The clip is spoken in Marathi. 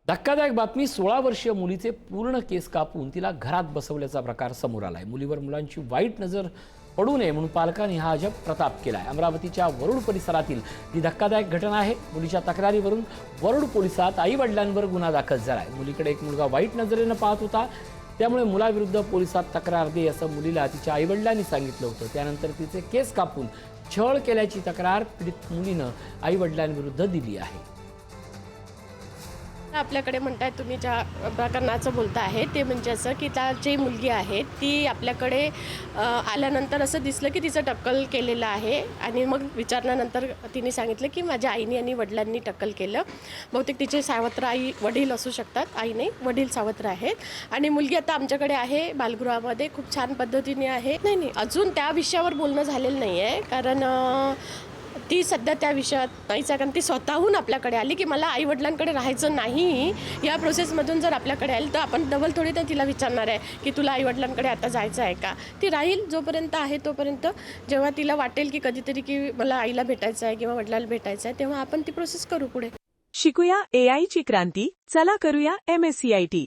धक्कादायक बातमी 16 वर्षीय मुलीचे पूर्ण केस कापून तिला घरात बसवल्याचा प्रकार समोर आलाय। मुलीवर मुलांची वाईट नजर पडू नये म्हणून पालकांनी हा अजब प्रताप केलाय। अमरावतीच्या वरुड परिसरातील ही धक्कादायक घटना आहे। मुलीच्या तक्रारीवरून वरुड पोलिसात आई वडिलांवर गुन्हा दाखल झालाय। मुलीकडे एक मुलगा वाईट नजरेने पाहत होता, त्यामुळे मुलाविरुद्ध पोलिसात तक्रार दे असं मुलीला तिच्या आई वडिलांनी सांगितलं होतं। त्यानंतर तिचे केस कापून छळ केल्याची तक्रार पीडित मुलीनं आई वडिलांविरुद्ध दिली आहे। आपल्याकडे म्हणताय तुम्ही ज्या प्रकरणाचं बोलता आहे ते म्हणजे असं की त्या जी मुलगी आहे ती आपल्याकडे आल्यानंतर असं दिसलं की तिचं टक्कल केलेलं आहे आणि मग विचारल्यानंतर तिने सांगितलं की माझ्या आईने आणि वडिलांनी टक्कल केलं। बहुतेक तिचे सावत्र आई वडील असू शकतात, आई नाही वडील सावत्र आहेत आणि मुलगी आता आमच्याकडे आहे बालगृहामध्ये, खूप छान पद्धतीने आहे। नाही अजून त्या विषयावर बोलणं झालेलं नाही आहे, कारण ती सध्या त्या विषयात नाहीच आहे, कारण ती स्वतःहून आपल्याकडे आली की मला आईवडिलांकडे राहायचं नाही। या प्रोसेसमधून जर आपल्याकडे आली तर आपण डबल थोडी तर तिला विचारणार आहे की तुला आईवडिलांकडे आता जायचं आहे का। ती राहील जोपर्यंत आहे तोपर्यंत, जेव्हा तिला वाटेल की कधीतरी की मला आईला भेटायचं आहे किंवा वडिलांना भेटायचं आहे तेव्हा आपण ती प्रोसेस करू पुढे। शिकूया AI ची क्रांती, चला करूया MSCIT।